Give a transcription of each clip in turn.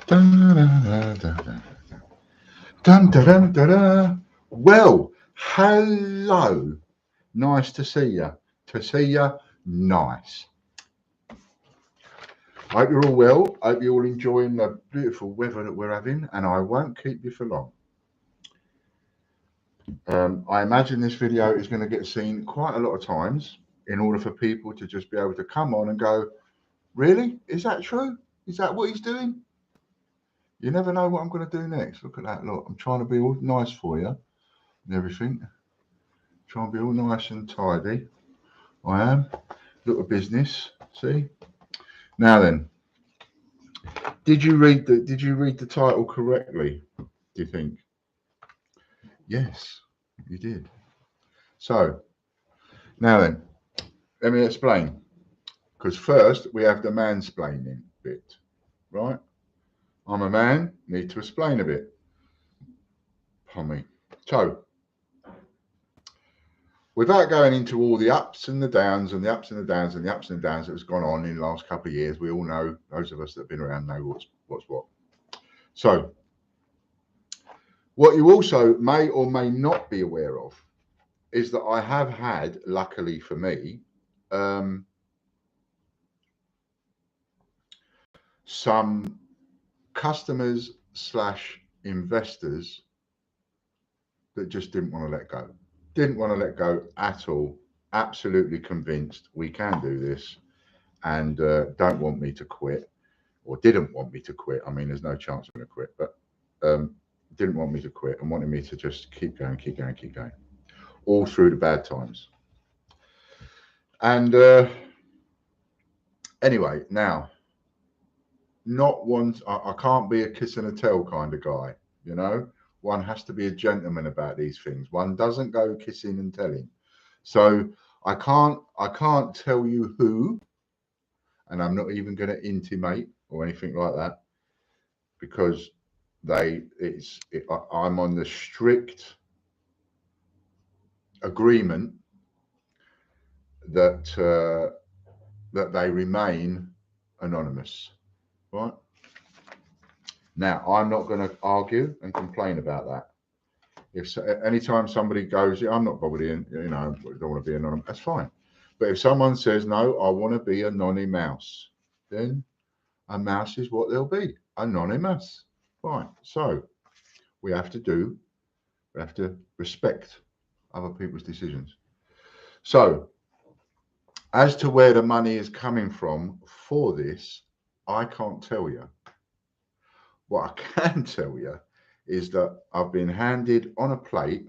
Dun, dun, dun, dun, dun, dun, dun, dun, dun. Well, hello. Nice to see you. To see you, nice. Hope you're all well. Hope you're all enjoying the beautiful weather that we're having, and I won't keep you for long. I imagine this video is going to get seen quite a lot of times in order for people to just be able to come on and go, really? Is that true? Is that what he's doing? You never know what I'm going to do next. Look at that. Look, I'm trying to be all nice for you and everything. Trying to be all nice and tidy. I am. Little business. See? Now then, did you read the title correctly? Do you think? Yes, you did. So now then, let me explain. Because first we have the mansplaining bit, right? I'm a man, need to explain a bit. Pardon me. So, without going into all the ups and the downs and the ups and the downs and the ups and the downs that has gone on in the last couple of years, we all know, those of us that have been around know what's what. So, what you also may or may not be aware of is that I have had, luckily for me, some customers slash investors that just didn't want to let go. Didn't want to let go at all. Absolutely convinced we can do this, and don't want me to quit, or didn't want me to quit. I mean, there's no chance I'm going to quit, but didn't want me to quit and wanted me to just keep going, keep going, keep going, all through the bad times. And anyway, now, not one. I can't be a kiss and a tell kind of guy, you know. One has to be a gentleman about these things. One doesn't go kissing and telling. So I can't tell you who, and I'm not even going to intimate or anything like that, because I'm on the strict agreement that that they remain anonymous, right? Now, I'm not going to argue and complain about that. If anytime somebody goes, yeah, I'm not bothered, you know, I don't want to be anonymous, that's fine. But if someone says, no, I want to be anonymous, then a mouse is what they'll be, anonymous. Fine. So we have to respect other people's decisions. So as to where the money is coming from for this, I can't tell you. What I can tell you is that I've been handed on a plate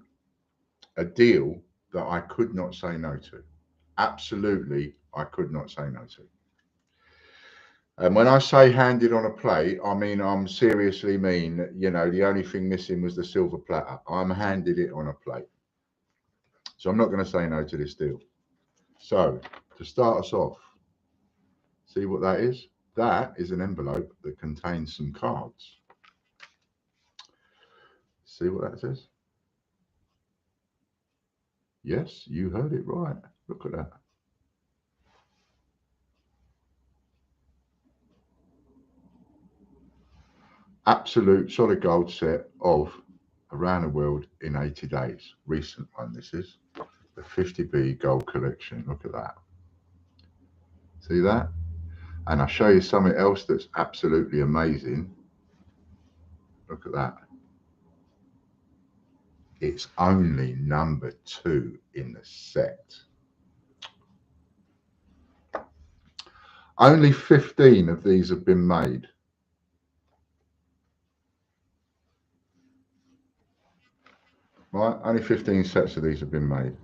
a deal that I could not say no to. Absolutely, I could not say no to. And when I say handed on a plate, I mean, I'm seriously mean, you know, the only thing missing was the silver platter. I'm handed it on a plate. So I'm not going to say no to this deal. So to start us off, see what that is? That is an envelope that contains some cards. See what that says? Yes, you heard it right. Look at that. Absolute solid gold set of Around the World in 80 Days. Recent one, this is. The 50B gold collection. Look at that. See that? And I'll show you something else that's absolutely amazing. Look at that. It's only number 2 in the set. Only 15 of these have been made. Right? Only 15 sets of these have been made.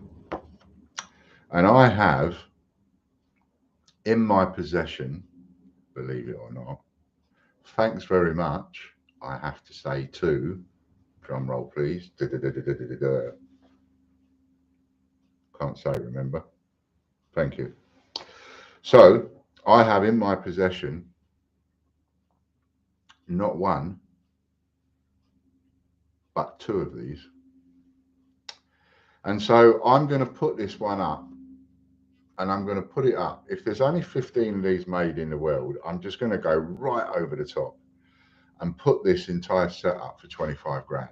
And I have in my possession, believe it or not, thanks very much, I have to say too, drum roll please, can't say remember, thank you. So I have in my possession not one, but 2 of these. And so I'm going to put this one up, and I'm going to put it up. If there's only 15 of these made in the world, I'm just going to go right over the top. and put this entire setup for 25 grand.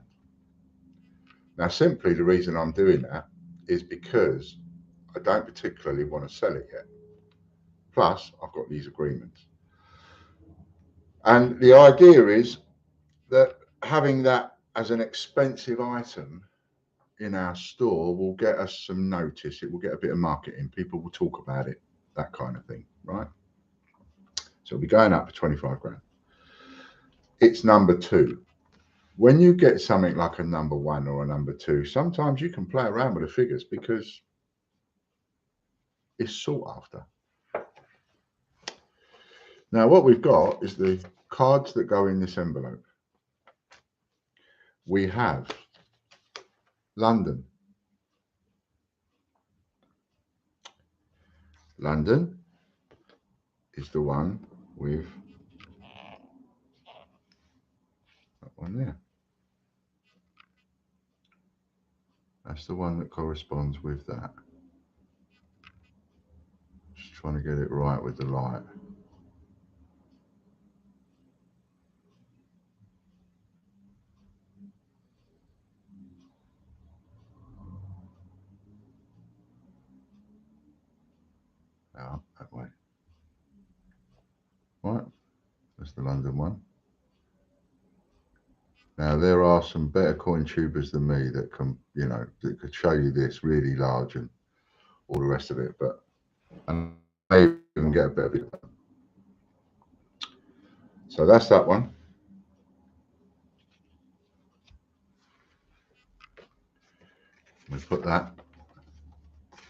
Now, simply the reason I'm doing that is because I don't particularly want to sell it yet. Plus, I've got these agreements. And the idea is that having that as an expensive item in our store will get us some notice. It will get a bit of marketing. People will talk about it, that kind of thing, right? So we'll be going up for 25 grand. It's number 2. When you get something like a number 1 or a number 2, sometimes you can play around with the figures because it's sought after. Now, what we've got is the cards that go in this envelope. We have London. London is the one with that one there. That's the one that corresponds with that. Just trying to get it right with the light. Out that way. Right, that's the London one. Now there are some better coin tubers than me that can, you know, that could show you this really large and all the rest of it, but and maybe even get a better video. So that's that one. We put that.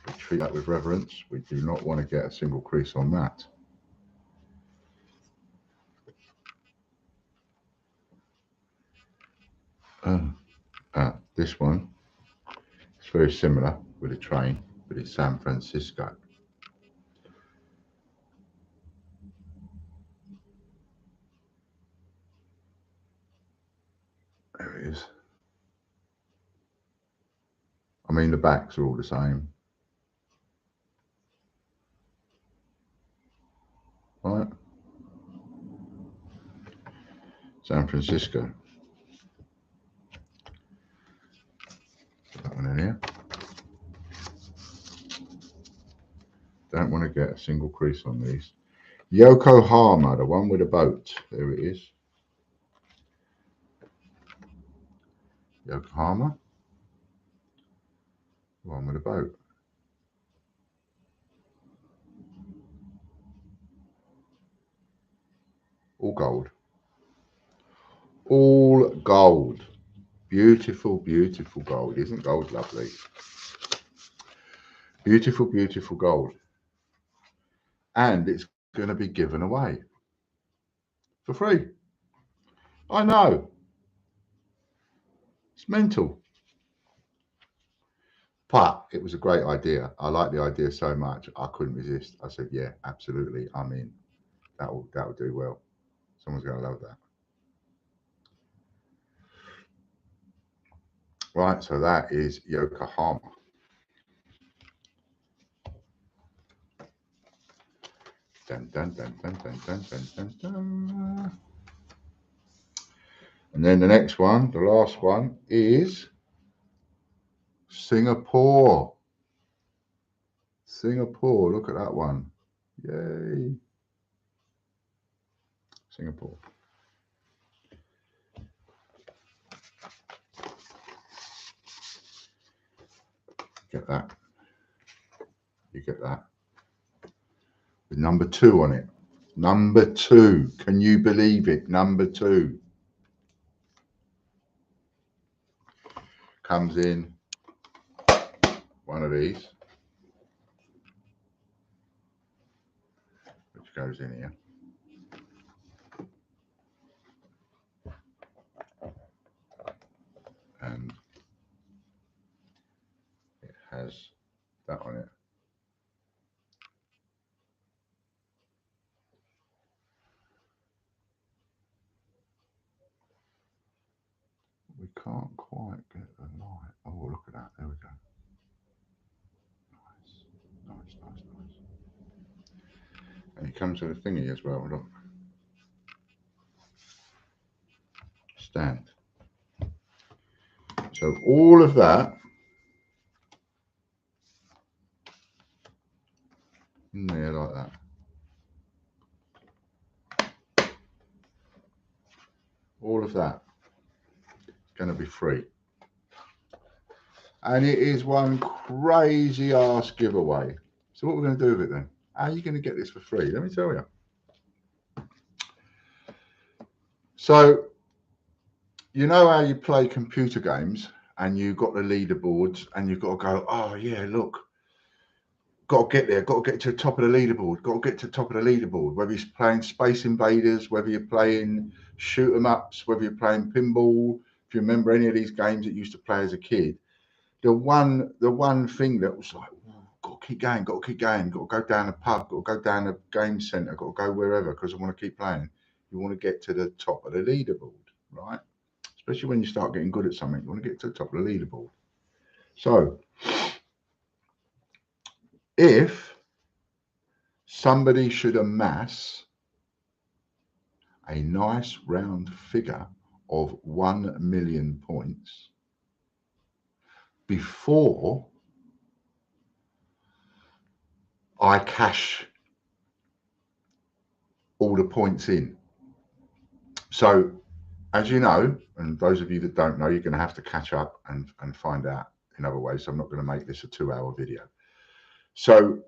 We treat that with reverence. We do not want to get a single crease on that. This one, it's very similar with a train, but it's San Francisco. There it is. I mean, the backs are all the same. Right? San Francisco. Put that one in here. Don't want to get a single crease on these. Yokohama, the one with a boat. There it is. Yokohama. The one with a boat. All gold. All gold. Beautiful, beautiful gold. Isn't gold lovely? Beautiful, beautiful gold. And it's going to be given away for free. I know. It's mental. But it was a great idea. I like the idea so much. I couldn't resist. I said, yeah, absolutely. I'm in. That'll do well. Someone's going to love that. Right, so that is Yokohama. Dun, dun, dun, dun, dun, dun, dun, dun, dun. And then the next one, the last one, is Singapore. Singapore, look at that one. Yay. Singapore. Get that. You get that. With number 2 on it. Number 2. Can you believe it? Number 2. Comes in one of these, which goes in here. And it has that on it. We can't quite get the light. Oh, look at that. There we go. Nice, nice, nice, nice. And it comes with a thingy as well. Look. stand. So all of that in there like that. All of that is going to be free. And it is one crazy ass giveaway. So what we're going to do with it then? How are you going to get this for free? Let me tell you. So, you know how you play computer games and you've got the leaderboards and you've got to go, oh yeah, look, got to get there, got to get to the top of the leaderboard, got to get to the top of the leaderboard, whether you're playing Space Invaders, whether you're playing shoot 'em ups, whether you're playing pinball. If you remember any of these games that you used to play as a kid, the one thing that was like, got to keep going, got to keep going, got to go down the pub, got to go down the game centre, got to go wherever because I want to keep playing. You want to get to the top of the leaderboard, right? Especially when you start getting good at something, you want to get to the top of the leaderboard. So if somebody should amass a nice round figure of 1 million points before I cash all the points in. So as you know, and those of you that don't know, you're going to have to catch up and find out in other ways. So I'm not going to make this a 2-hour video. So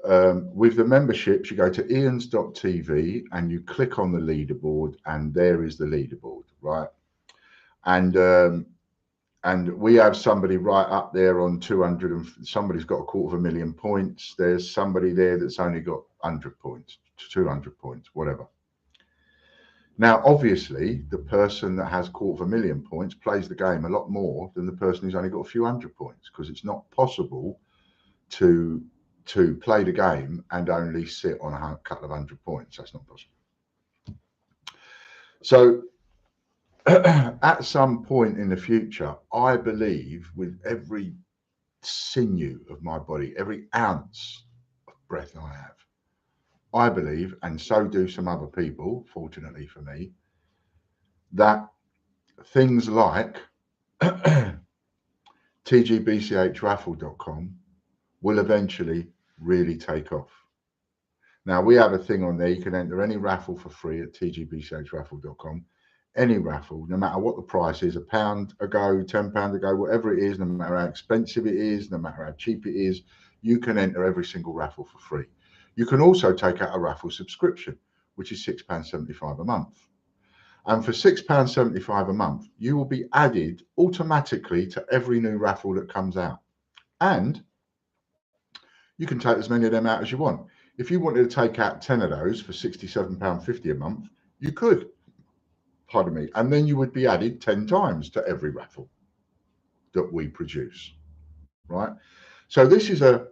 with the memberships, you go to ians.tv and you click on the leaderboard, and there is the leaderboard, right? And we have somebody right up there on 200, and somebody's got 250,000 points. There's somebody there that's only got 100 points, 200 points, whatever. Now, obviously, the person that has 250,000 points plays the game a lot more than the person who's only got a few hundred points, because it's not possible to play the game and only sit on a couple of 100 points. That's not possible. So at some point in the future, I believe with every sinew of my body, every ounce of breath I have, I believe, and so do some other people, fortunately for me, that things like tgbchraffle.com will eventually really take off. Now, we have a thing on there. You can enter any raffle for free at tgbchraffle.com. Any raffle, no matter what the price is, £1 a go, £10 a go, whatever it is, no matter how expensive it is, no matter how cheap it is, you can enter every single raffle for free. You can also take out a raffle subscription, which is £6.75 a month. And for £6.75 a month, you will be added automatically to every new raffle that comes out. And you can take as many of them out as you want. If you wanted to take out 10 of those for £67.50 a month, you could. Pardon me. And then you would be added 10 times to every raffle that we produce, right? So this is a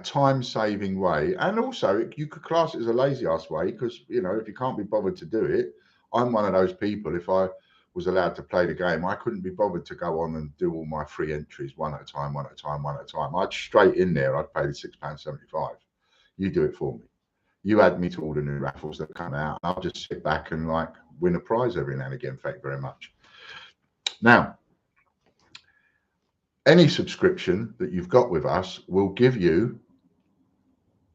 time-saving way, and also you could class it as a lazy-ass way, because, you know, if you can't be bothered to do it, I'm one of those people. If I was allowed to play the game, I couldn't be bothered to go on and do all my free entries one at a time. I'd straight in there. I'd pay the £6.75. You do it for me. You add me to all the new raffles that come out. I'll just sit back and like win a prize every now and again. Thank you very much. Now, any subscription that you've got with us will give you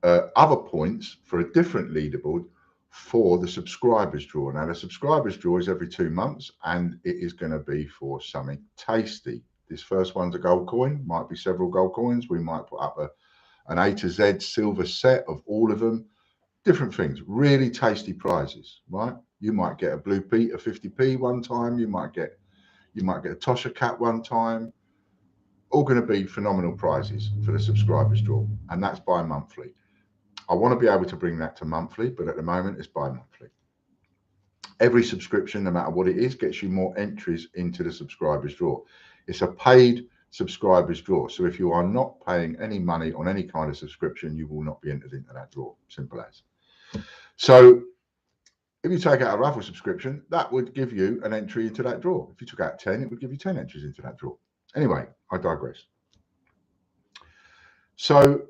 other points for a different leaderboard for the subscribers draw. Now, the subscribers draw is every 2 months, and it is going to be for something tasty. This first one's a gold coin, might be several gold coins. We might put up an A to Z silver set of all of them. Different things, really tasty prizes, right? You might get a Blue Peter 50p one time. You might get a Tosha Cat one time. All going to be phenomenal prizes for the subscribers draw, and that's bi-monthly. I want to be able to bring that to monthly, but at the moment it's bi-monthly. Every subscription, no matter what it is, gets you more entries into the subscribers draw. It's a paid subscribers draw. So if you are not paying any money on any kind of subscription, you will not be entered into that draw. Simple as. So if you take out a raffle subscription, that would give you an entry into that draw. If you took out 10, it would give you 10 entries into that draw. Anyway, I digress. So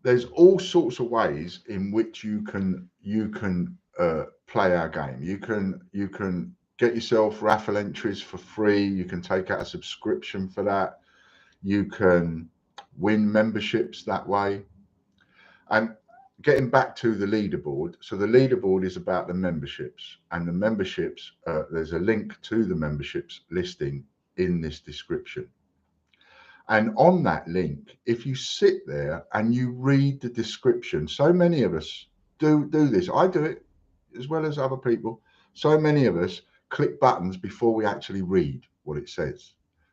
there's all sorts of ways in which you can play our game. You can get yourself raffle entries for free. You can take out a subscription for that. You can win memberships that way. And getting back to the leaderboard, so the leaderboard is about the memberships, and the memberships, there's a link to the memberships listing in this description. And on that link, if you sit there and you read the description, so many of us do this. I do it as well as other people. So many of us click buttons before we actually read what it says.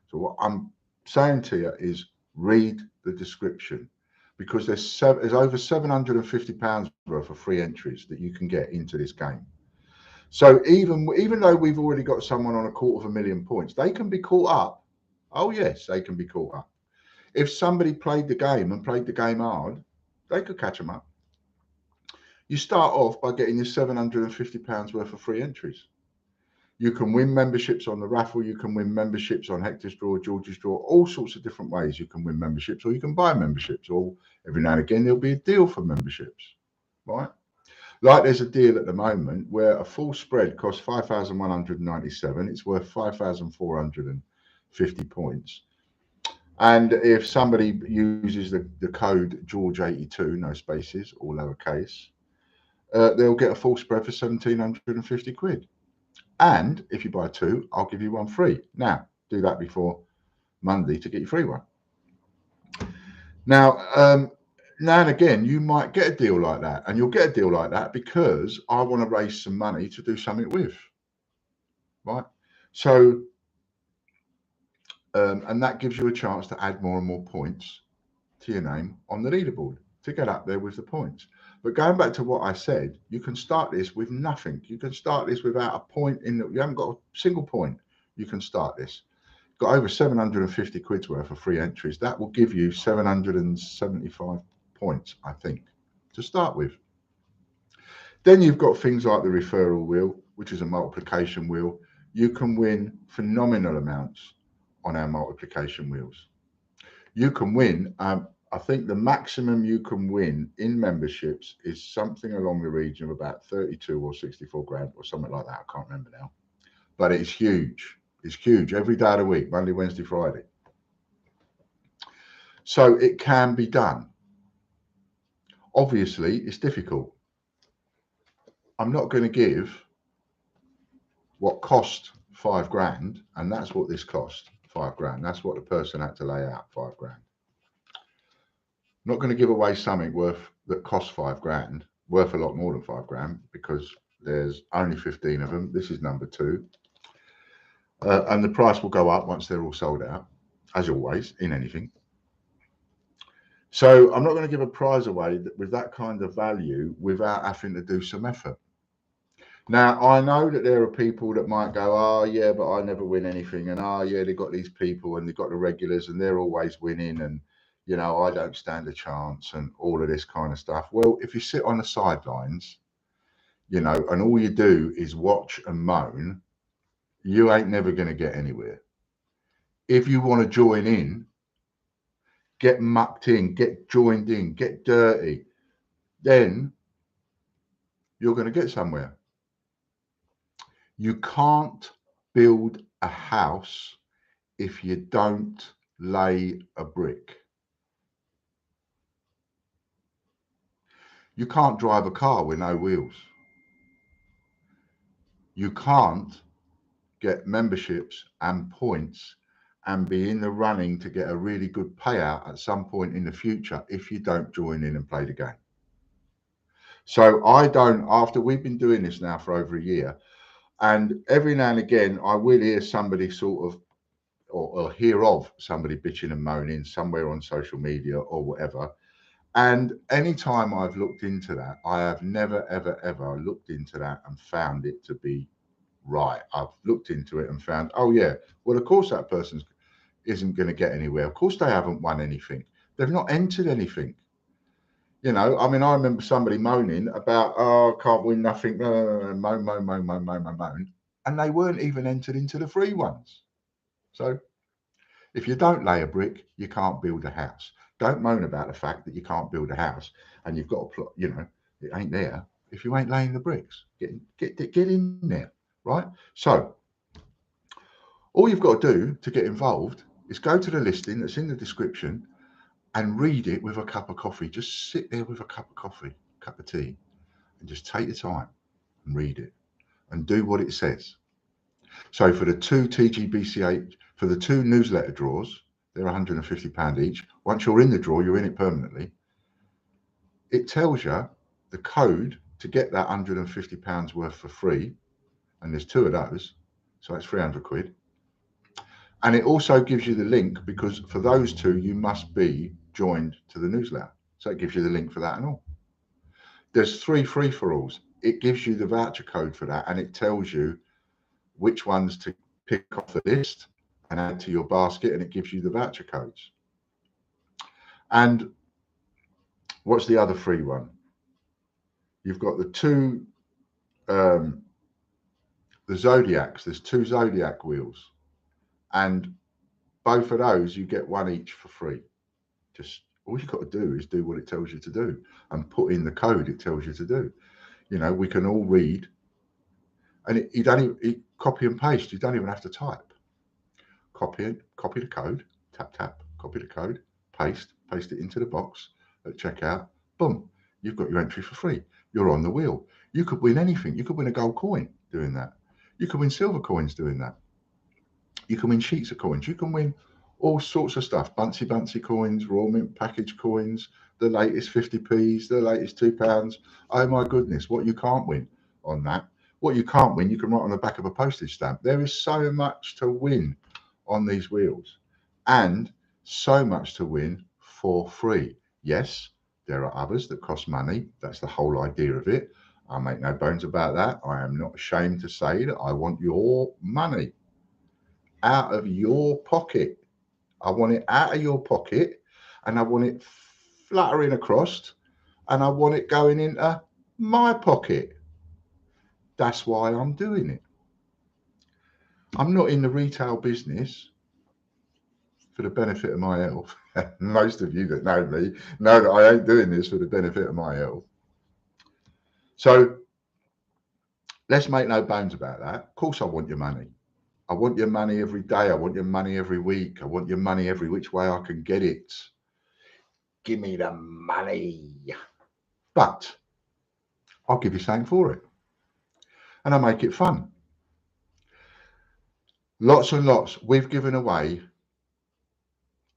So what I'm saying to you is read the description, because there's over £750 worth of free entries that you can get into this game. So even though we've already got someone on 250,000 points, they can be caught up. Oh yes, they can be caught up. If somebody played the game and played the game hard, they could catch them up. You start off by getting your £750 worth of free entries. You can win memberships on the raffle. You can win memberships on Hector's Draw, George's Draw, all sorts of different ways you can win memberships, or you can buy memberships, or every now and again there'll be a deal for memberships, right? Like there's a deal at the moment where a full spread costs 5,197. It's worth 5,450 points. And if somebody uses the code George82, no spaces, all lowercase, they'll get a full spread for 1,750 quid. And if you buy two, I'll give you one free. Now, do that before Monday to get your free one. Now, now and again, you might get a deal like that, and you'll get a deal like that because I want to raise some money to do something with, right? So, and that gives you a chance to add more and more points to your name on the leaderboard to get up there with the points. But going back to what I said, you can start this with nothing. You can start this without a point in that. You haven't got a single point. You can start this. Got over 750 quid's worth of free entries. That will give you 775 points, I think, to start with. Then you've got things like the referral wheel, which is a multiplication wheel. You can win phenomenal amounts on our multiplication wheels. You can win, I think the maximum you can win in memberships is something along the region of about 32 or 64 grand or something like that. I can't remember now, but it's huge. It's huge every day of the week, Monday, Wednesday, Friday. So it can be done. Obviously, it's difficult. I'm not going to give what cost 5 grand, and that's what this cost, 5 grand. That's what the person had to lay out, 5 grand. I'm not going to give away something that costs 5 grand, worth a lot more than 5 grand, because there's only 15 of them. This is number 2. And the price will go up once they're all sold out, as always, in anything. So I'm not going to give a prize away with that kind of value without having to do some effort. Now, I know that there are people that might go, oh, yeah, but I never win anything. And, oh, yeah, they've got these people and they've got the regulars and they're always winning. And, you know, I don't stand a chance and all of this kind of stuff. Well, if you sit on the sidelines, you know, and all you do is watch and moan, you ain't never going to get anywhere. If you want to join in, get mucked in, get joined in, get dirty, then you're going to get somewhere. You can't build a house if you don't lay a brick. You can't drive a car with no wheels. You can't get memberships and points and be in the running to get a really good payout at some point in the future if you don't join in and play the game. So after we've been doing this now for over a year, and every now and again, I will hear somebody sort of, or hear of somebody bitching and moaning somewhere on social media or whatever. And anytime I've looked into that, I have never, ever, ever looked into that and found it to be right. I've looked into it and found, oh yeah, well, of course that person isn't going to get anywhere. Of course they haven't won anything. They've not entered anything. You know, I mean, I remember somebody moaning about, oh, I can't win nothing, moan. And they weren't even entered into the free ones. So if you don't lay a brick, you can't build a house. Don't moan about the fact that you can't build a house and you've got a plot, you know, it ain't there. if you ain't laying the bricks. Get in there, right? So all you've got to do to get involved is go to the listing that's in the description and read it with a cup of coffee. Just sit there with a cup of coffee, cup of tea, and just take your time and read it and do what it says. So for the two TGBCH, for the two newsletter draws, they're £150 each. Once you're in the draw, you're in it permanently. It tells you the code to get that £150 worth for free. And there's two of those. So it's 300 quid. And it also gives you the link, because for those two, you must be joined to the newsletter. So it gives you the link for that and all. There's 3 free-for-alls. It gives you the voucher code for that, and it tells you which ones to pick off the list and add to your basket, and it gives you the voucher codes. And what's the other free one? You've got the two, the Zodiacs. There's 2 Zodiac wheels, and both of those you get 1 each for free. Just all you've got to do is do what it tells you to do and put in the code it tells you to do. You know, we can all read, and you don't even copy and paste. You don't even have to type. Copy the code, tap, copy the code, paste it into the box at checkout. Boom, you've got your entry for free. You're on the wheel. You could win anything. You could win a gold coin doing that. You could win silver coins doing that. You can win sheets of coins. You can win all sorts of stuff. Buncy coins, raw mint package coins, the latest 50p's, the latest £2. Oh my goodness, what you can't win on that. What you can't win, you can write on the back of a postage stamp. There is so much to win on these wheels, and so much to win for free. Yes, there are others that cost money. That's the whole idea of it. I make no bones about that. I am not ashamed to say that I want your money out of your pocket. I want it out of your pocket, and I want it fluttering across, and I want it going into my pocket. That's why I'm doing it. I'm not in the retail business for the benefit of my health. Most of you that know me know that I ain't doing this for the benefit of my health. So let's make no bones about that. Of course I want your money. I want your money every day. I want your money every week. I want your money every which way I can get it. Give me the money. But I'll give you something for it. And I make it fun. Lots and lots. We've given away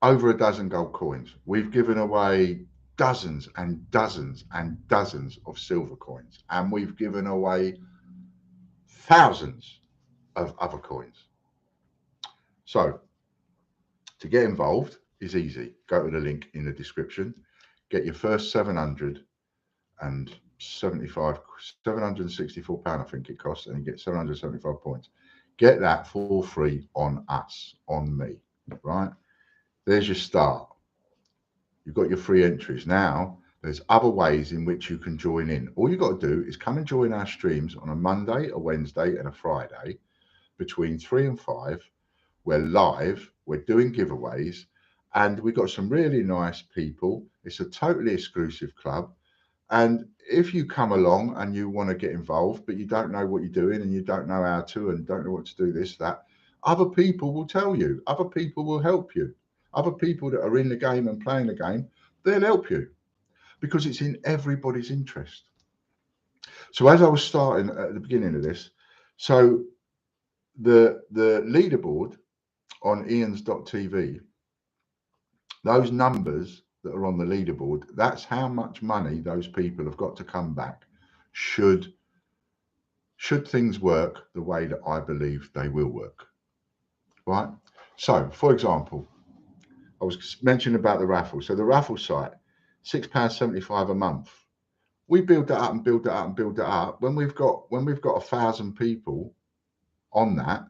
over a dozen gold coins. We've given away dozens and dozens and dozens of silver coins. And we've given away thousands of other coins. So to get involved is easy. Go to the link in the description. Get your first £764, I think it costs, and you get 775 points. Get that for free on us, on me, right? There's your start. You've got your free entries. Now, there's other ways in which you can join in. All you've got to do is come and join our streams on a Monday, a Wednesday, and a Friday between 3 and 5. We're live, we're doing giveaways, and we've got some really nice people. It's a totally exclusive club. And if you come along and you want to get involved, but you don't know what you're doing and you don't know how to and don't know what to do, this, that, other people will tell you. Other people will help you. Other people that are in the game and playing the game, they'll help you because it's in everybody's interest. So as I was starting at the beginning of this, so the leaderboard on Ians.tv, those numbers that are on the leaderboard, that's how much money those people have got to come back should things work the way that I believe they will work, right? So for example, I was mentioning about the raffle. So the raffle site, £6.75 a month. We build that up and build that up and build that up. When we've got 1,000 people on that,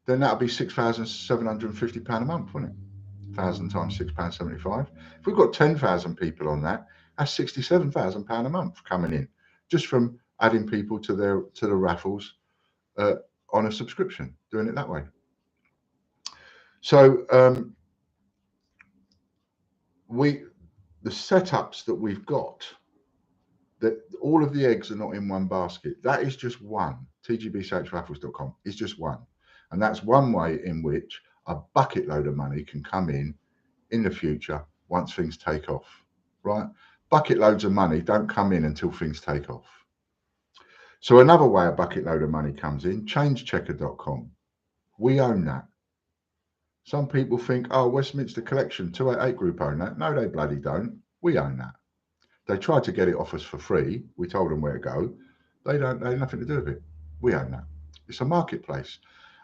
then that'll be £6,750 a month, wouldn't it? 1,000 times £6.75. If we've got 10,000 people on that, that's £67,000 a month coming in just from adding people to the raffles on a subscription, doing it that way. So the setups that we've got that all of the eggs are not in one basket. That is just one. TGBSHRaffles.com is just one. And that's one way in which a bucket load of money can come in the future once things take off, right? Bucket loads of money don't come in until things take off. So another way a bucket load of money comes in, changechecker.com. We own that. Some people think, oh, Westminster Collection 288 Group own that. No, they bloody don't. We own that. They tried to get it off us for free. We told them where to go. They have nothing to do with it. We own that. It's a marketplace.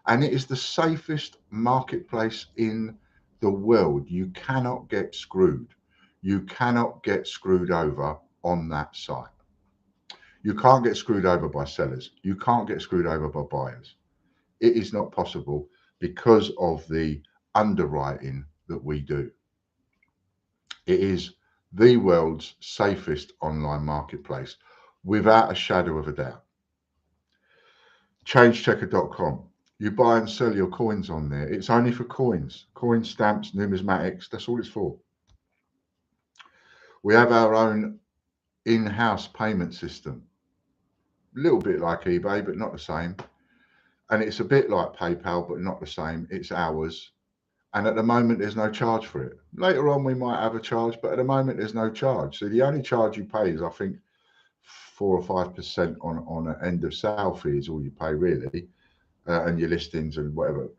And it is the safest marketplace in the world. You cannot get screwed. You cannot get screwed over on that site. You can't get screwed over by sellers. You can't get screwed over by buyers. It is not possible because of the underwriting that we do. It is the world's safest online marketplace, without a shadow of a doubt. Changechecker.com. You buy and sell your coins on there. It's only for coins, stamps, numismatics. That's all it's for. We have our own in-house payment system. A little bit like eBay, but not the same. And it's a bit like PayPal, but not the same. It's ours. And at the moment, there's no charge for it. Later on, we might have a charge, but at the moment, there's no charge. So the only charge you pay is, I think, 4 or 5% on an end of sale fee is all you pay, really, and your listings and whatever,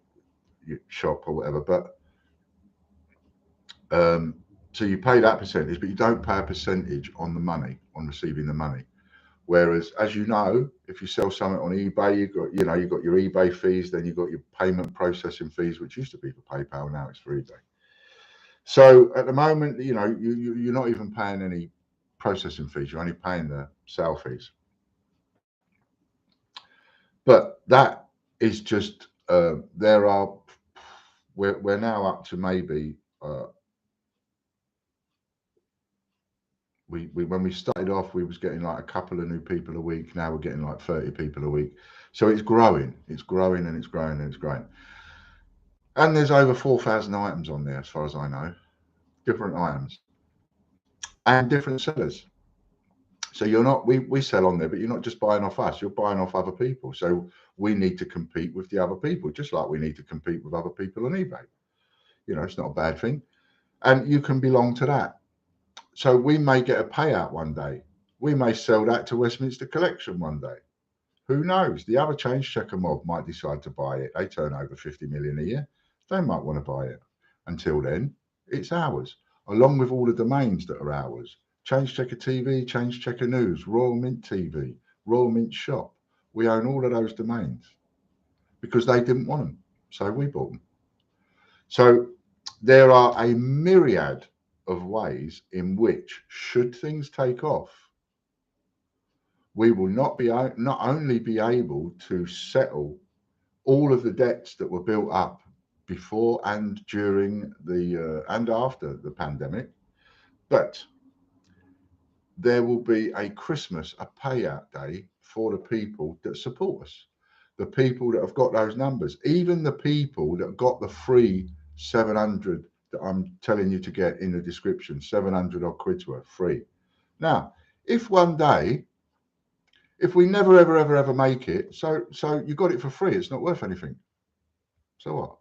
your shop or whatever. But so you pay that percentage, but you don't pay a percentage on the money, on receiving the money. Whereas, as you know, if you sell something on eBay, you've got your eBay fees, then you've got your payment processing fees, which used to be for PayPal, now it's for eBay. So at the moment, you're not even paying any processing fees; you're only paying the sale fees. But that is just we're now up to maybe when we started off, we was getting like a couple of new people a week. Now we're getting like 30 people a week. So it's growing. It's growing and it's growing and it's growing. And there's over 4,000 items on there, as far as I know. Different items. And different sellers. So you're not, we sell on there, but you're not just buying off us, you're buying off other people. So we need to compete with the other people, just like we need to compete with other people on eBay. It's not a bad thing. And you can belong to that. So we may get a payout one day. We may sell that to Westminster Collection one day. Who knows? The other Change Checker mob might decide to buy it. They turn over 50 million a year. They might want to buy it. Until then, it's ours, along with all the domains that are ours. Change Checker TV, Change Checker News, Royal Mint TV, Royal Mint Shop. We own all of those domains because they didn't want them. So we bought them. So there are a myriad of ways in which, should things take off, we will not only be able to settle all of the debts that were built up before and during and after the pandemic, but there will be a Christmas, a payout day for the people that support us, the people that have got those numbers, even the people that got the free 700 that I'm telling you to get in the description, 700 odd quid's worth free. Now, if one day, if we never, ever make it, so you got it for free, it's not worth anything. So what?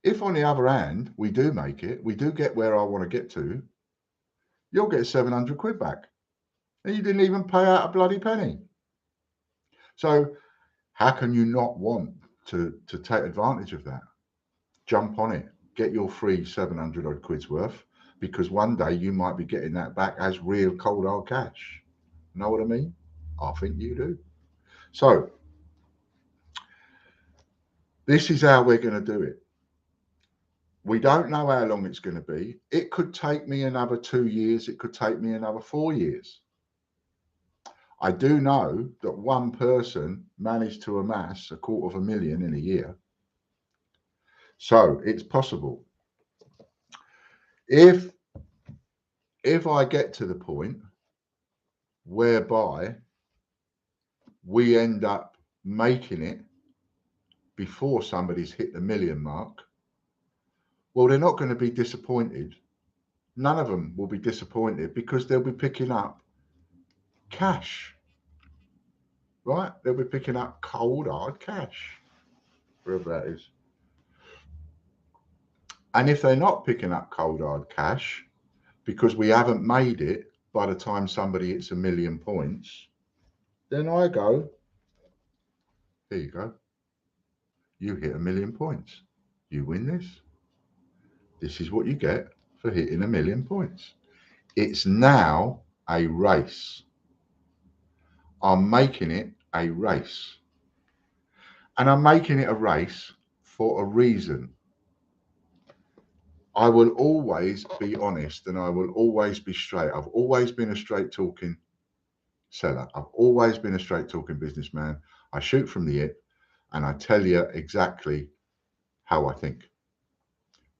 If on the other hand, we do make it, we do get where I want to get to, you'll get 700 quid back. And you didn't even pay out a bloody penny. So how can you not want to take advantage of that? Jump on it. Get your free 700 odd quid's worth, because one day you might be getting that back as real cold hard cash. Know what I mean? I think you do. So this is how we're going to do it. We don't know how long it's going to be. It could take me another 2 years. It could take me another 4 years. I do know that one person managed to amass $250,000 in a year. So it's possible. If I get to the point whereby we end up making it before somebody's hit the million mark, well, they're not going to be disappointed. None of them will be disappointed, because they'll be picking up cash, right? They'll be picking up cold, hard cash, wherever that is. And if they're not picking up cold, hard cash, because we haven't made it by the time somebody hits 1 million points, then I go, here you go. You hit 1 million points. You win this. This is what you get for hitting 1 million points. It's now a race. I'm making it a race. And I'm making it a race for a reason. I will always be honest and I will always be straight. I've always been a straight talking seller. I've always been a straight talking businessman. I shoot from the hip and I tell you exactly how I think.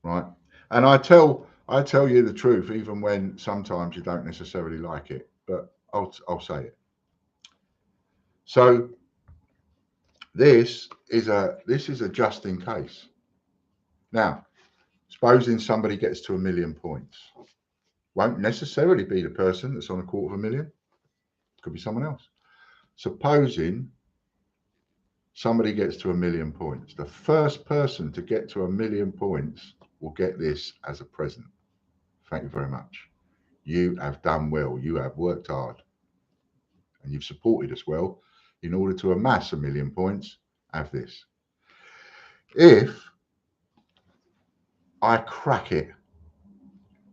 Right? And I tell you the truth, even when sometimes you don't necessarily like it, but I'll say it. So this is a just in case. Now, supposing somebody gets to 1 million points, won't necessarily be the person that's on 250,000. Could be someone else. Supposing somebody gets to 1 million points, the first person to get to 1 million points will get this as a present. Thank you very much. You have done well. You have worked hard and you've supported us well. In order to amass 1 million points, have this. If I crack it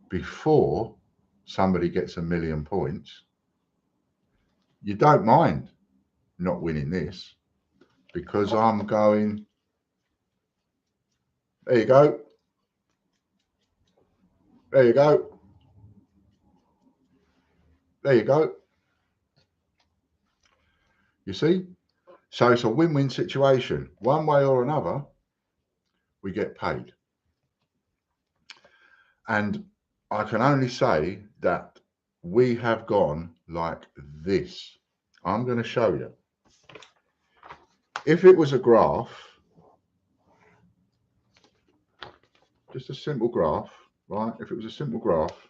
before somebody gets 1 million points, you don't mind not winning this, because I'm going, there you go. There you go. There you go. You see? So it's a win-win situation. One way or another, we get paid. And I can only say that we have gone like this. I'm going to show you. If it was a graph, just a simple graph, right? If it was a simple graph,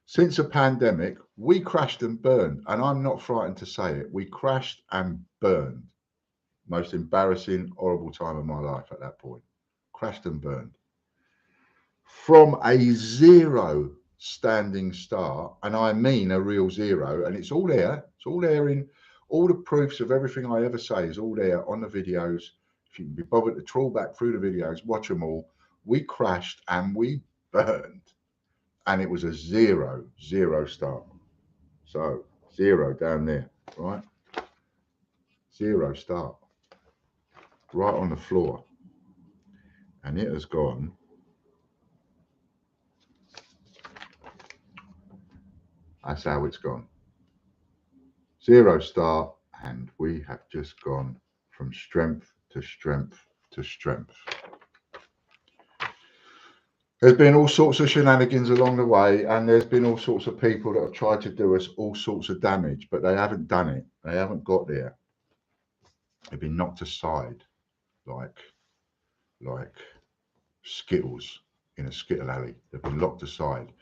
since the pandemic, we crashed and burned. And I'm not frightened to say it. We crashed and burned. Most embarrassing, horrible time of my life at that point. Crashed and burned. From a zero standing start, and I mean a real zero, and it's all there. It's all there in all the proofs of everything I ever say is all there on the videos. If you can be bothered to trawl back through the videos, watch them all. We crashed and we burned. And it was a zero start. So zero down there, right? Zero start. Right on the floor. And it has gone. That's how it's gone. Zero start. And we have just gone from strength to strength to strength. There's been all sorts of shenanigans along the way, and there's been all sorts of people that have tried to do us all sorts of damage, but they haven't done it. They haven't got there. They've been knocked aside like Skittles in a Skittle alley. They've been locked aside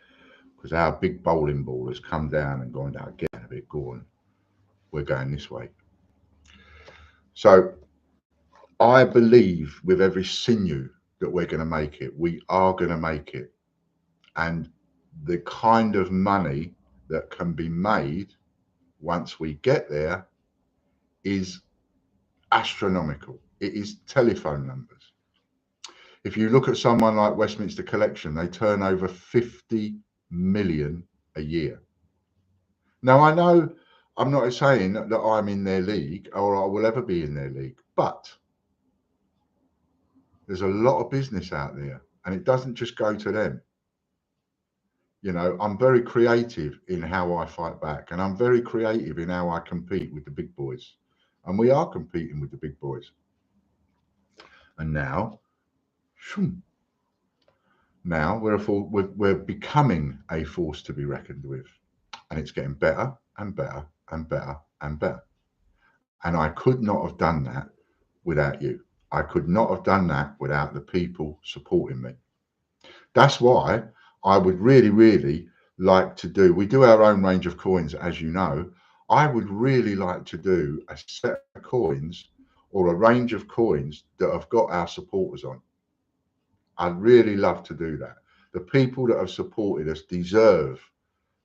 because our big bowling ball has come down and gone down, getting a bit gone. We're going this way. So I believe with every sinew that we're going to make it. We are going to make it. And the kind of money that can be made once we get there is astronomical. It is telephone numbers. If you look at someone like Westminster Collection, they turn over 50 million a year. Now, I know I'm not saying that I'm in their league or I will ever be in their league, but there's a lot of business out there and it doesn't just go to them. You know, I'm very creative in how I fight back, and I'm very creative in how I compete with the big boys. And we are competing with the big boys. And now we're becoming a force to be reckoned with. And it's getting better and better and better and better. And I could not have done that without you. I could not have done that without the people supporting me. That's why I would really, really like to do, we do our own range of coins, as you know. I would really like to do a set of coins or a range of coins that have got our supporters on. I'd really love to do that. The people that have supported us deserve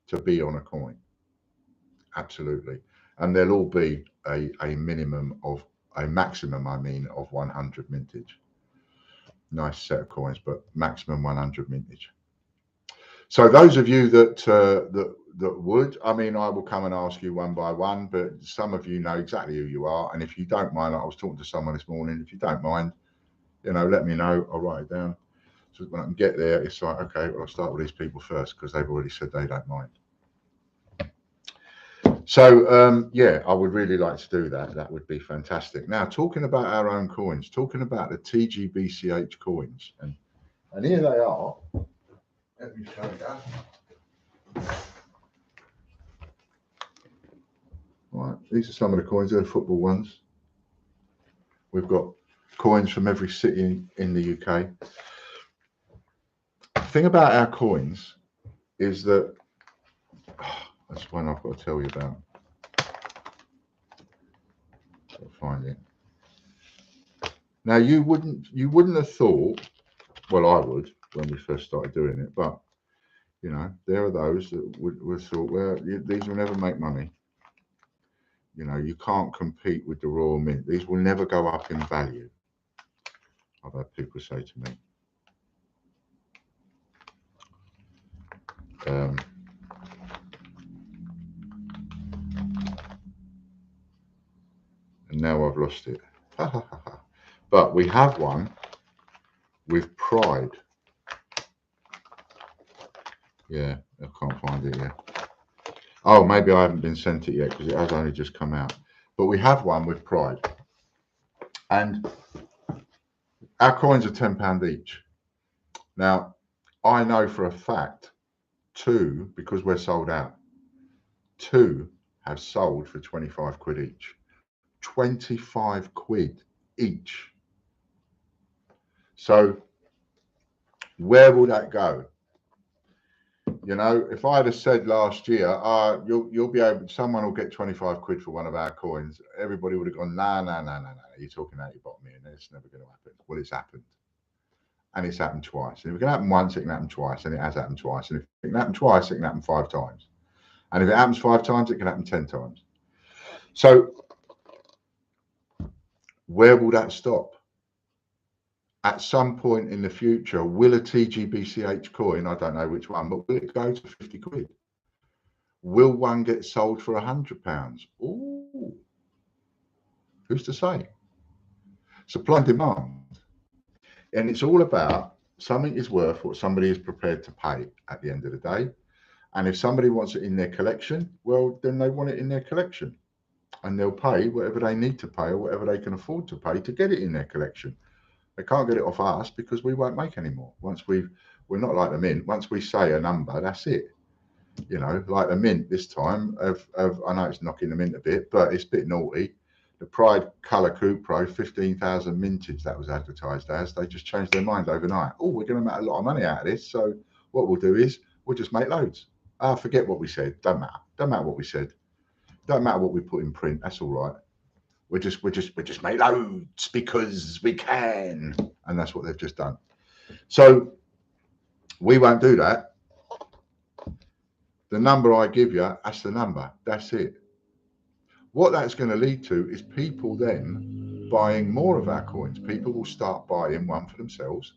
to be on a coin. Absolutely. And there'll all be a minimum of, a maximum, I mean, of 100 mintage. Nice set of coins, but maximum 100 mintage. So those of you that would, I mean, I will come and ask you one by one, but some of you know exactly who you are. And if you don't mind, I was talking to someone this morning, if you don't mind, let me know. I'll write it down. So when I can get there, it's like, okay, well, I'll start with these people first because they've already said they don't mind. So, yeah, I would really like to do that. That would be fantastic. Now, talking about our own coins, talking about the TGBCH coins, and here they are. Let me show you. Right, these are some of the coins. They're the football ones. We've got coins from every city in the UK. The thing about our coins is that that's one I've got to tell you about. I'll find it. Now you wouldn't have thought, well, I would when we first started doing it, but there are those that would have thought, well, these will never make money. You can't compete with the Royal Mint. These will never go up in value. I've had people say to me. And now I've lost it. But we have one with pride. Yeah, I can't find it yet. Oh, maybe I haven't been sent it yet because it has only just come out. But we have one with pride. And our coins are £10 each. Now, I know for a fact, two, because we're sold out, two have sold for 25 quid each. 25 quid each. So where will that go? If I'd have said last year, you'll be able, someone will get 25 quid for one of our coins, everybody would have gone, no, you're talking out your bottom here, and it's never going to happen. Well, it's happened. And it's happened twice. And if it can happen once, it can happen twice, and it has happened twice. And if it can happen twice, it can happen 5 times. And if it happens 5 times, it can happen 10 times. So where will that stop? At some point in the future, will a TGBCH coin, I don't know which one, but will it go to 50 quid? Will one get sold for £100? Ooh, who's to say? Supply and demand. And it's all about something is worth what somebody is prepared to pay at the end of the day. And if somebody wants it in their collection, well, then they want it in their collection. And they'll pay whatever they need to pay or whatever they can afford to pay to get it in their collection. They can't get it off us because we won't make any more. We're not like the Mint. Once we say a number, that's it. Like the Mint this time, I know it's knocking the Mint a bit, but it's a bit naughty. The Pride Colour Coupe Pro, 15,000 mintage, that was advertised as. They just changed their mind overnight. Oh, we're going to make a lot of money out of this. So what we'll do is we'll just make loads. Forget what we said. Don't matter. Don't matter what we said. Don't matter what we put in print. That's all right. We just make loads because we can. And that's what they've just done. So we won't do that. The number I give you, that's the number. That's it. What that's going to lead to is people then buying more of our coins. People will start buying one for themselves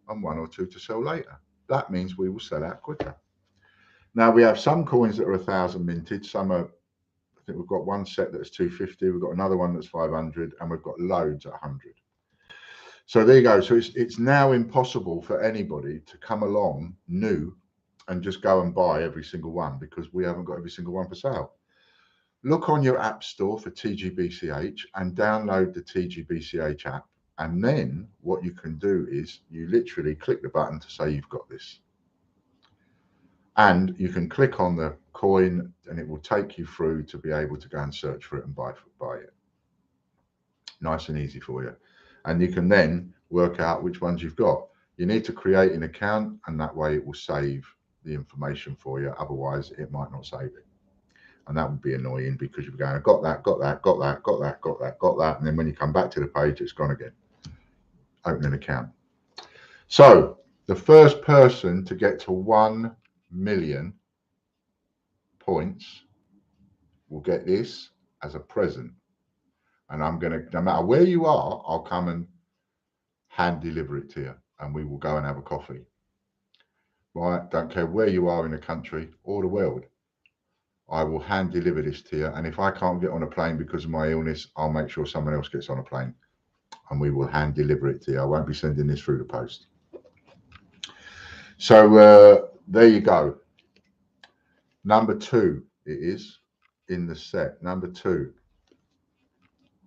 and 1 or 2 to sell later. That means we will sell out quicker. Now we have some coins that are 1,000 mintage. Some are, I think we've got one set that's 250. We've got another one that's 500, and we've got loads at 100. So there you go. So it's now impossible for anybody to come along new and just go and buy every single one because we haven't got every single one for sale. Look on your app store for TGBCH and download the TGBCH app. And then what you can do is you literally click the button to say you've got this. And you can click on the coin and it will take you through to be able to go and search for it and buy it. Nice and easy for you. And you can then work out which ones you've got. You need to create an account and that way it will save the information for you. Otherwise, it might not save it. And that would be annoying because you're going, got that, got that, got that, got that, got that, got that. And then when you come back to the page, it's gone again. Open an account. So the first person to get to 1 million points will get this as a present. And I'm going to, no matter where you are, I'll come and hand deliver it to you. And we will go and have a coffee. Right? Don't care where you are in the country or the world. I will hand deliver this to you. And if I can't get on a plane because of my illness, I'll make sure someone else gets on a plane. And we will hand deliver it to you. I won't be sending this through the post. So there you go. Number 2, it is in the set. Number 2.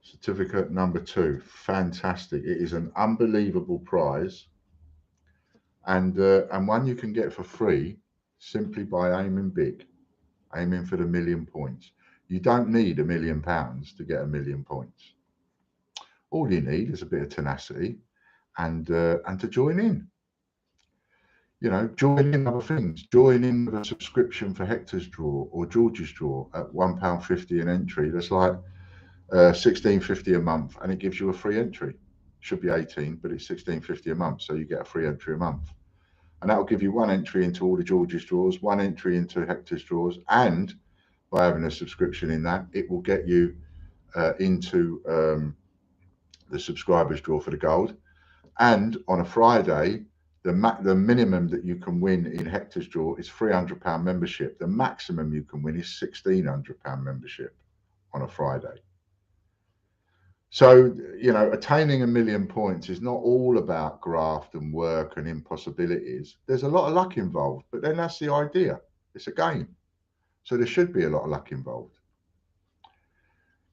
Certificate number 2. Fantastic. It is an unbelievable prize. And one you can get for free simply by aiming big, aiming for the 1 million points. You don't need £1 million to get 1 million points. All you need is a bit of tenacity and to join in. You know, join in other things. Join in with a subscription for Hector's Draw or George's Draw at £1.50 an entry. That's like £16.50 a month, and it gives you a free entry. Should be 18, but it's £16.50 a month, so you get a free entry a month. And that will give you 1 entry into all the George's Draws, 1 entry into Hector's Draws, and by having a subscription in that, it will get you into the subscribers draw for the gold. And on a Friday, the minimum that you can win in Hector's Draw is £300 membership. The maximum you can win is £1,600 membership on a Friday. So, you know, attaining 1 million points is not all about graft and work and impossibilities. There's a lot of luck involved, but then that's the idea. It's a game. So there should be a lot of luck involved.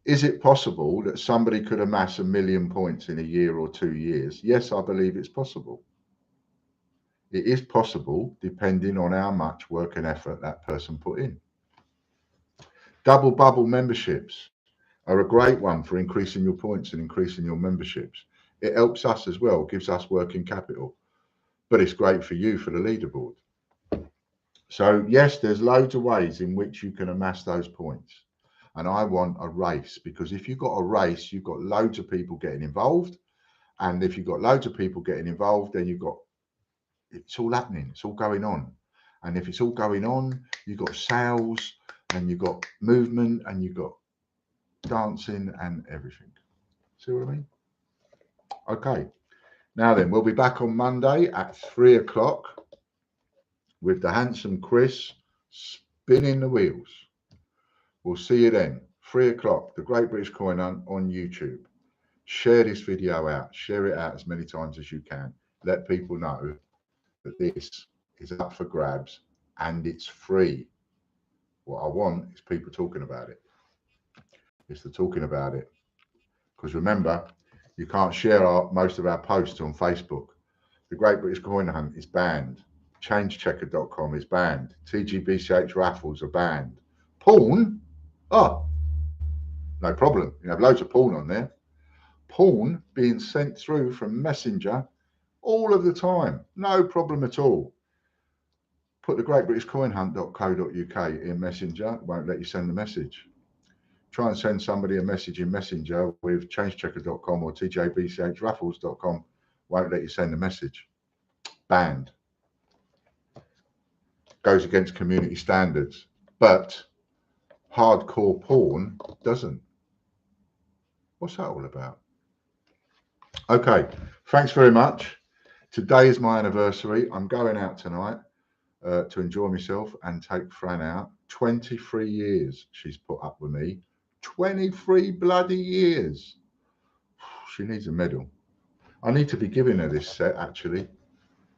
Is it possible that somebody could amass 1 million points in a year or 2 years? Yes, I believe it's possible. It is possible depending on how much work and effort that person put in. Double bubble memberships are a great one for increasing your points and increasing your memberships. It helps us as well, gives us working capital, but it's great for you for the leaderboard. So yes, there's loads of ways in which you can amass those points. And I want a race, because if you've got a race, you've got loads of people getting involved. And if you've got loads of people getting involved, then you've got, it's all happening, it's all going on. And if it's all going on, you've got sales and you've got movement and you've got dancing and everything. See what I mean? Okay. Now then, we'll be back on Monday at 3 o'clock with the handsome Chris spinning the wheels. We'll see you then. 3 o'clock, the Great British Coin Hunt on YouTube. Share this video out. Share it out as many times as you can. Let people know that this is up for grabs and it's free. What I want is people talking about it. It's the talking about it. Because remember, you can't share most of our posts on Facebook. The Great British Coin Hunt is banned. ChangeChecker.com is banned. TGBCH raffles are banned. Porn? Oh, no problem. You have loads of porn on there. Porn being sent through from Messenger all of the time. No problem at all. Put the greatbritishcoinhunt.co.uk in Messenger. It won't let you send the message. Try and send somebody a message in Messenger with changechecker.com or tjbchraffles.com. Won't let you send a message. Banned. Goes against community standards. But hardcore porn doesn't. What's that all about? Okay, thanks very much. Today is my anniversary. I'm going out tonight to enjoy myself and take Fran out. 23 years she's put up with me. 23 bloody years. She needs a medal. I need to be giving her this set actually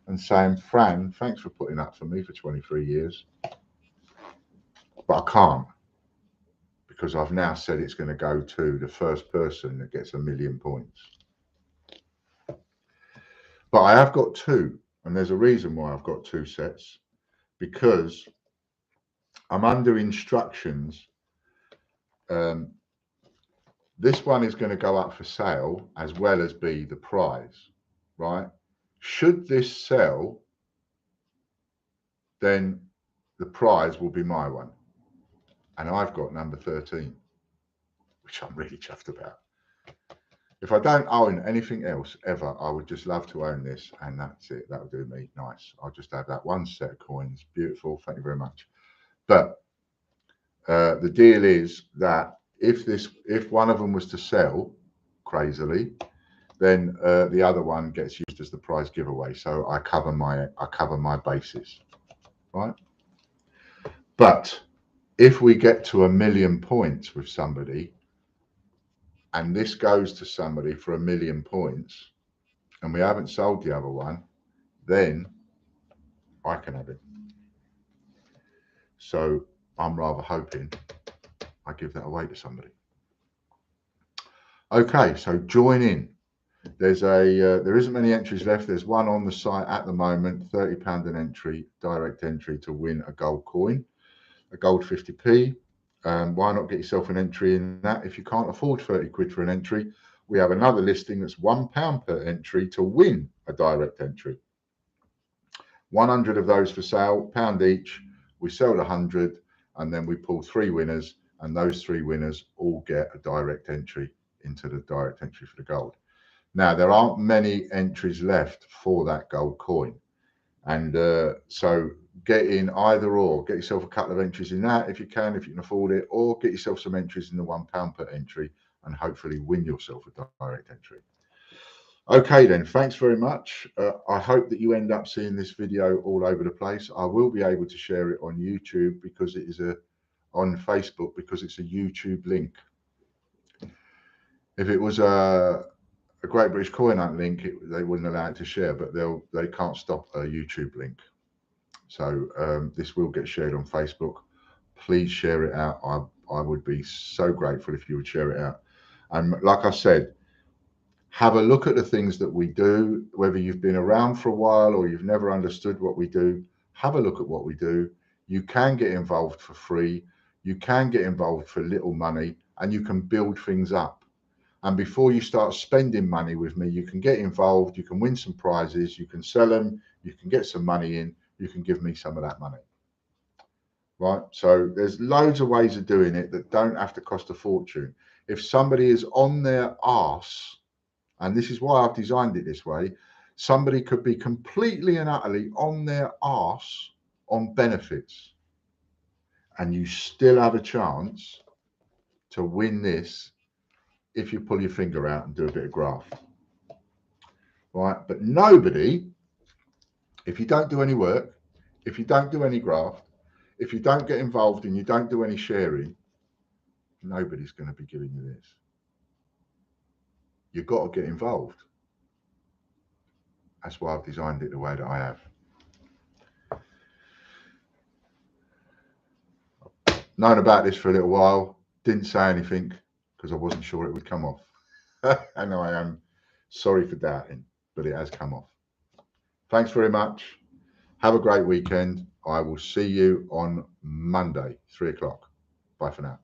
and saying, Fran, thanks for putting up for me for 23 years. But I can't, because I've now said it's going to go to the first person that gets 1 million points. But I have got 2, and there's a reason why I've got 2 sets, because I'm under instructions. This one is going to go up for sale as well as be the prize, right? Should this sell, then the prize will be my one. And I've got number 13, which I'm really chuffed about. If I don't own anything else ever, I would just love to own this, and that's it. That would do me nice. I'll just have that one set of coins. Beautiful. Thank you very much. But the deal is that if one of them was to sell crazily, then the other one gets used as the prize giveaway. So I cover my bases, right? But if we get to 1 million points with somebody, and this goes to somebody for 1 million points, and we haven't sold the other one, then I can have it. So I'm rather hoping I give that away to somebody. Okay, so join in. There isn't many entries left. There's one on the site at the moment, £30 an entry, direct entry to win a gold coin, a gold 50p. Why not get yourself an entry in that? If you can't afford 30 quid for an entry, we have another listing that's £1 per entry to win a direct entry. 100 of those for sale, £1 each. We sell 100, and then we pull 3 winners, and those 3 winners all get a direct entry into the direct entry for the gold. Now, there aren't many entries left for that gold coin. And so get in either or. Get yourself a couple of entries in that if you can afford it, or get yourself some entries in the £1 per entry and hopefully win yourself a direct entry. Okay, then, thanks very much. I hope that you end up seeing this video all over the place. I will be able to share it on YouTube because it is on Facebook because it's a YouTube link. If it was a Great British Coin Hunt link, they wouldn't allow it to share, but they can't stop a YouTube link. So this will get shared on Facebook. Please share it out. I would be so grateful if you would share it out. And like I said, have a look at the things that we do, whether you've been around for a while or you've never understood what we do. Have a look at what we do. You can get involved for free. You can get involved for little money, and you can build things up. And before you start spending money with me, you can get involved, you can win some prizes, you can sell them, you can get some money in, you can give me some of that money. Right? So there's loads of ways of doing it that don't have to cost a fortune. If somebody is on their arse, and this is why I've designed it this way, somebody could be completely and utterly on their arse on benefits, and you still have a chance to win this if you pull your finger out and do a bit of graft. Right? But nobody, if you don't do any work, if you don't do any graft, if you don't get involved and you don't do any sharing, nobody's going to be giving you this. You've got to get involved. That's why I've designed it the way that I have. Known about this for a little while, didn't say anything because I wasn't sure it would come off. And I am sorry for doubting, but it has come off. Thanks very much. Have a great weekend. I will see you on Monday, 3 o'clock. Bye for now.